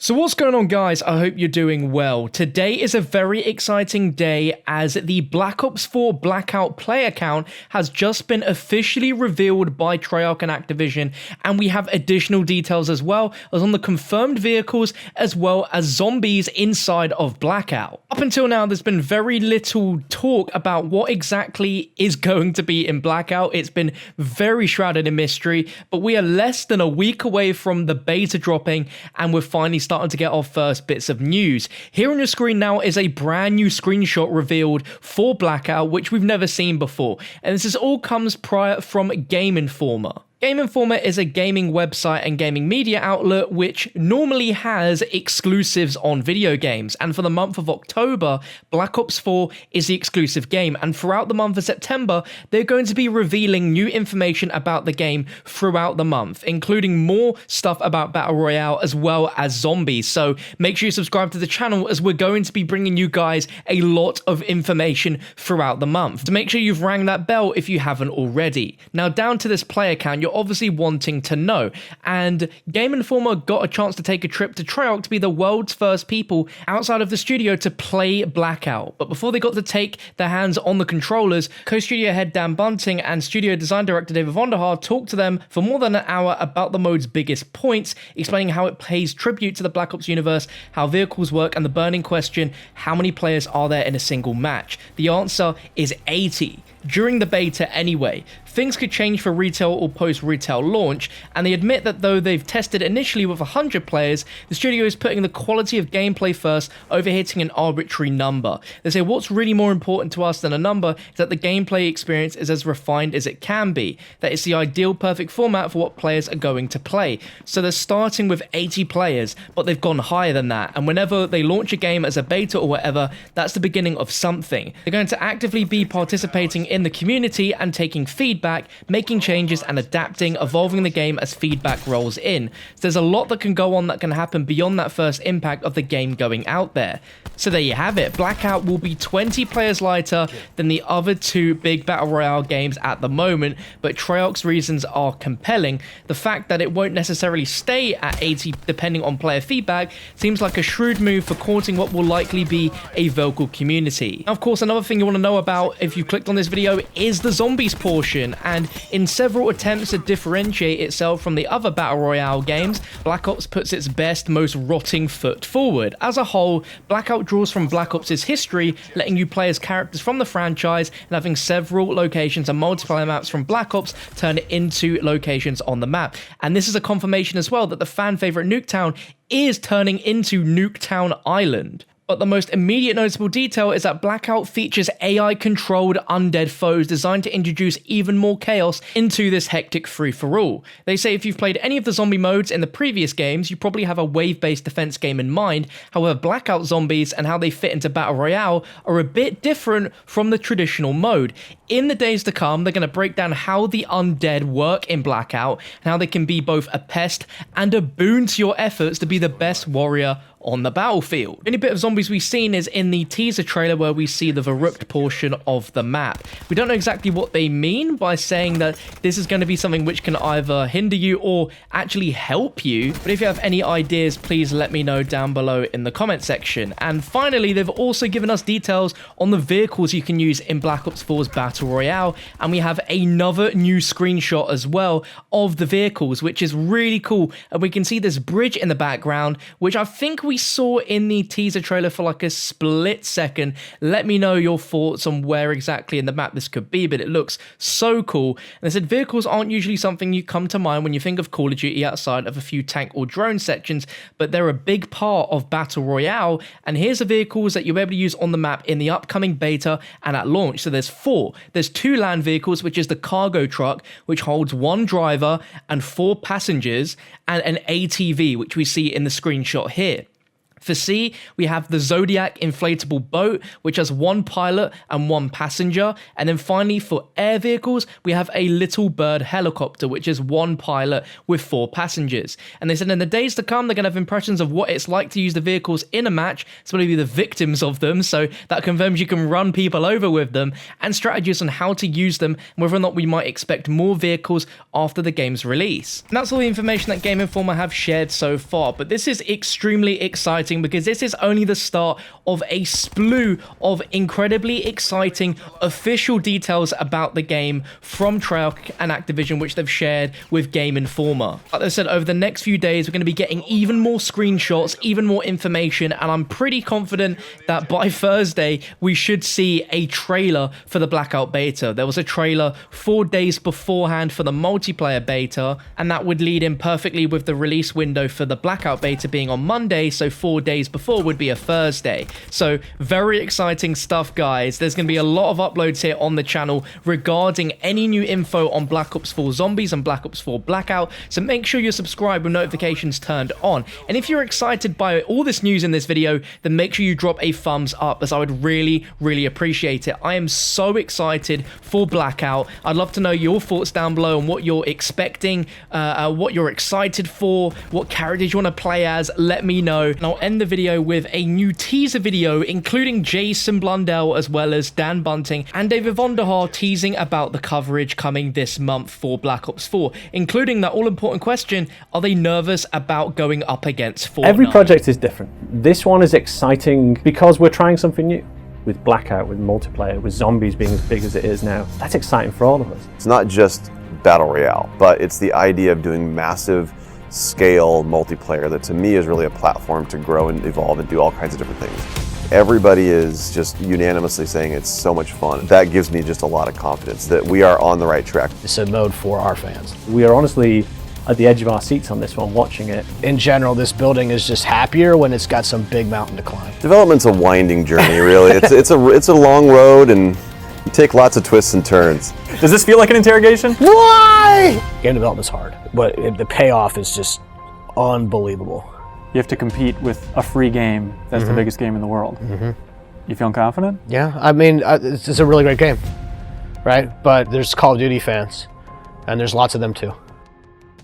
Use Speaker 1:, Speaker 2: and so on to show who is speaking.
Speaker 1: So what's going on, guys? I hope you're doing well. Today is a very exciting day as the Black Ops 4 Blackout player count has just been officially revealed by Treyarch and Activision, and we have additional details as well as on the confirmed vehicles as well as zombies inside of Blackout. Up until now, there's been very little talk about what exactly is going to be in Blackout. It's been very shrouded in mystery, but we are less than a week away from the beta dropping, and we're finally starting to get our first bits of news. Here on your screen now is a brand new screenshot revealed for Blackout, which we've never seen before. And this all comes prior from Game Informer. Game Informer is a gaming website and gaming media outlet which normally has exclusives on video games, and for the month of October, Black Ops 4 is the exclusive game, and throughout the month of September, they're going to be revealing new information about the game throughout the month, including more stuff about Battle Royale as well as zombies. So make sure you subscribe to the channel as we're going to be bringing you guys a lot of information throughout the month. So make sure you've rang that bell if you haven't already. Now down to this player count, you're obviously wanting to know, and Game Informer got a chance to take a trip to Treyarch to be the world's first people outside of the studio to play Blackout. But before they got to take their hands on the controllers, co-studio head Dan Bunting and studio design director David Vonderhaar talked to them for more than an hour about the mode's biggest points, explaining how it pays tribute to the Black Ops universe, how vehicles work, and the burning question, how many players are there in a single match? The answer is 80. During the beta anyway. Things could change for retail or post-retail launch, and they admit that though they've tested initially with 100 players, the studio is putting the quality of gameplay first over hitting an arbitrary number. They say what's really more important to us than a number is that the gameplay experience is as refined as it can be, that it's the ideal perfect format for what players are going to play. So they're starting with 80 players, but they've gone higher than that, and whenever they launch a game as a beta or whatever, that's the beginning of something. They're going to actively be participating in the community and taking feedback, making changes and adapting, evolving the game as feedback rolls in. So there's a lot that can go on that can happen beyond that first impact of the game going out there. So there you have it. Blackout will be 20 players lighter than the other two big Battle Royale games at the moment, but Treyarch's reasons are compelling. The fact that it won't necessarily stay at 80 depending on player feedback seems like a shrewd move for courting what will likely be a vocal community. Now, of course, another thing you want to know about if you clicked on this video is the zombies portion, and in several attempts to differentiate itself from the other Battle Royale games, Black Ops puts its best, most rotting foot forward. As a whole, Blackout draws from Black Ops' history, letting you play as characters from the franchise and having several locations and multiplayer maps from Black Ops turn into locations on the map. And this is a confirmation as well that the fan favorite Nuketown is turning into Nuketown Island. But the most immediate noticeable detail is that Blackout features AI-controlled undead foes designed to introduce even more chaos into this hectic free-for-all. They say if you've played any of the zombie modes in the previous games, you probably have a wave-based defense game in mind. However, Blackout zombies and how they fit into Battle Royale are a bit different from the traditional mode. In the days to come, they're going to break down how the undead work in Blackout and how they can be both a pest and a boon to your efforts to be the best warrior on the battlefield. The only bit of zombies we've seen is in the teaser trailer where we see the Verrucht portion of the map. We don't know exactly what they mean by saying that this is going to be something which can either hinder you or actually help you, but if you have any ideas, please let me know down below in the comment section. And finally, they've also given us details on the vehicles you can use in Black Ops 4's Battle Royale, and we have another new screenshot as well of the vehicles, which is really cool, and we can see this bridge in the background, which I think we saw in the teaser trailer for like a split second. Let me know your thoughts on where exactly in the map this could be, but it looks so cool. And they said vehicles aren't usually something you come to mind when you think of Call of Duty outside of a few tank or drone sections, but they're a big part of Battle Royale, and here's the vehicles that you'll be able to use on the map in the upcoming beta and at launch. So there's 4. There's 2 land vehicles, which is the cargo truck, which holds 1 driver and 4 passengers, and an ATV, which we see in the screenshot here. For C, we have the Zodiac inflatable boat, which has 1 pilot and 1 passenger. And then finally, for air vehicles, we have a Little Bird helicopter, which is 1 pilot with 4 passengers. And they said in the days to come, they're going to have impressions of what it's like to use the vehicles in a match, so maybe the victims of them, so that confirms you can run people over with them, and strategies on how to use them, and whether or not we might expect more vehicles after the game's release. And that's all the information that Game Informer have shared so far, but this is extremely exciting because this is only the start of a slew of incredibly exciting official details about the game from Treyarch and Activision, which they've shared with Game Informer. Like I said, over the next few days, we're going to be getting even more screenshots, even more information, and I'm pretty confident that by Thursday, we should see a trailer for the Blackout beta. There was a trailer 4 days beforehand for the multiplayer beta, and that would lead in perfectly with the release window for the Blackout beta being on Monday, so 4 days before would be a Thursday. So very exciting stuff, guys. There's going to be a lot of uploads here on the channel regarding any new info on Black Ops 4 Zombies and Black Ops 4 Blackout, so make sure you're subscribed with notifications turned on. And if you're excited by all this news in this video, then make sure you drop a thumbs up, as I would really appreciate it. I am so excited for Blackout. I'd love to know your thoughts down below on what you're expecting, what you're excited for, what characters you want to play as. Let me know. And I'll end the video with a new teaser video, including Jason Blundell as well as Dan Bunting and David Vonderhaar teasing about the coverage coming this month for Black Ops 4, including that all-important question, are they nervous about going up against Fortnite?
Speaker 2: Every project is different. This one is exciting because we're trying something new. With Blackout, with multiplayer, with zombies being as big as it is now. That's exciting for all of us.
Speaker 3: It's not just Battle Royale, but it's the idea of doing massive scale multiplayer that to me is really a platform to grow and evolve and do all kinds of different things. Everybody is just unanimously saying it's so much fun. That gives me just a lot of confidence that we are on the right track.
Speaker 4: It's a mode for our fans.
Speaker 2: We are honestly at the edge of our seats on this one, watching it.
Speaker 4: In general, this building is just happier when it's got some big mountain to climb.
Speaker 3: Development's a winding journey, really. It's a long road, and you take lots of twists and turns.
Speaker 5: Does this feel like an interrogation?
Speaker 4: Why? Game development's hard, but the payoff is just unbelievable.
Speaker 5: You have to compete with a free game that's the biggest game in the world. You feeling confident?
Speaker 4: Yeah, I mean, it's a really great game, right? But there's Call of Duty fans, and there's lots of them too.